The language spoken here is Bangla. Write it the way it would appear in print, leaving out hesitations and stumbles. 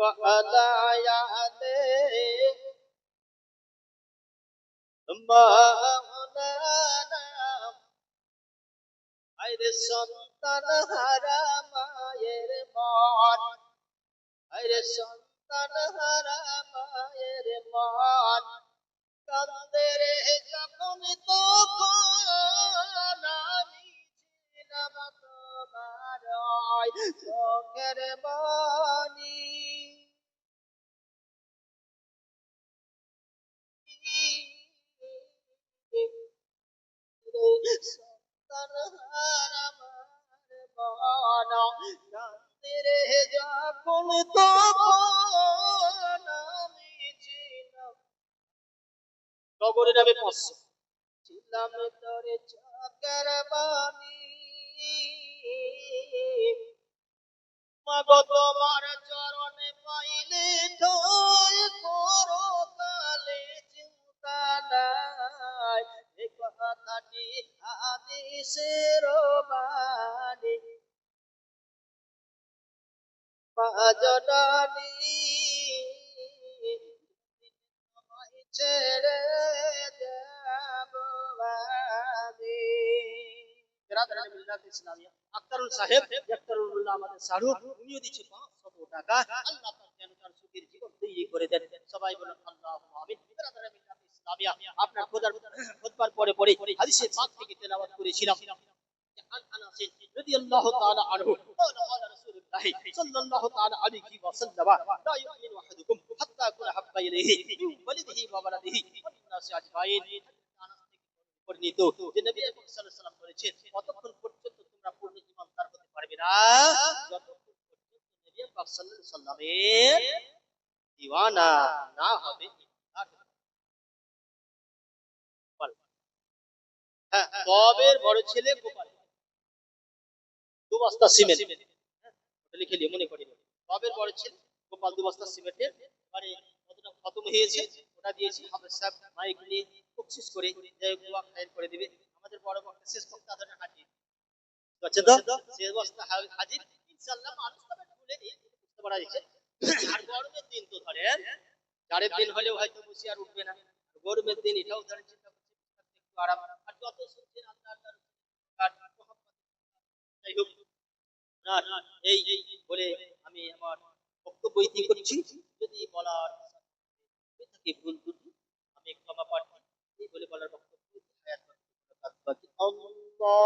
وعلى آله مولانا আইরে সন্তান হারা মায়ের মন, আইরে সন্তান হারা মায়ের মন কান্দে রে যখন তখন আমি ছিলাম তোমার চোখের মনি। সন্তান হারা মায়ের মন কান্দে রে যখন তখন আমি ছিলাম নগরের নামে 500 ছিলাম তোরে চোখের বাণী। মাগো তোমার চরণে পাইলে ঠাঁই করো কালে চিন্তা নাই, এ কথাটি হাদিসের বাণী। মা জননী ছেড়ে যাব আমি। ইসলামিয়া আক্তারুল সাহেব আক্তারুল্লাহ আমাদের শাহরুখ উনিও দিচ্ছে 500 টাকা। আল্লাহ পাক যেন তার সুখের জীবন তৈরি করে দেন। সবাই বলুন আল্লাহুম্মা আমিন। ইসলামিয়া আপনার খুতবার পরে পরে হাদিসে পাক থেকে তেলাওয়াত করেছিলাম। عن انس رضي الله تعالى عنه قال قال رسول الله صلى الله تعالى عليه وسلم لا يؤمن احدكم حتى اكون احب اليه من ولده وولده والناس اجمعين। বর্ণিত যে নবী আকরাম সাল্লাল্লাহু আলাইহি ওয়াসাল্লাম বলেছেন কতক্ষণ পর্যন্ত তোমরা পূর্ণ ঈমানদার হতে পারবে না যতক্ষণ পর্যন্ত নবী আকরাম সাল্লাল্লাহু আলাইহি ওয়াসাল্লামের দিওয়ানা না হবে। হ্যাঁ, তবের বড় ছেলে গোপাল 2 বস্তা সিমেন্ট, ওটা লিখে নিয়ে মনে করি। তবের বড় ছেলে গোপাল 2 বস্তা সিমেন্টের মানে কতটা খতম হয়েছে ওটা দিয়েছি। হাফেজ সাহেব মাইক নিয়ে কোশিশ করে যে দোয়া খায়ের করে দিবে। আমাদের বড় বক্তা শেষ বক্তা ধরে হাজির বুঝছেন তো, শেষ বক্তা হাজির ইনশাআল্লাহ। মানুষ তবে ভুলে নিয়ে বুঝতে পারা যাচ্ছে। আর গরমের দিন তো ধরেন জাড়ের দিন হলেও হয়তো বসে আর উঠবে না, গরমের দিন এটাও ধরেন চিন্তা করছে একটু আরাম। আর যত শুনছেন আল্লাহ যাই হোক এই বলে আমি আমার বক্তব্য ইতি করছি। যদি বলার থাকে ভুল ত্রুটি আমি ক্ষমা প্রার্থী। এই বলে বলার বক্তব্য আল্লাহুম্মা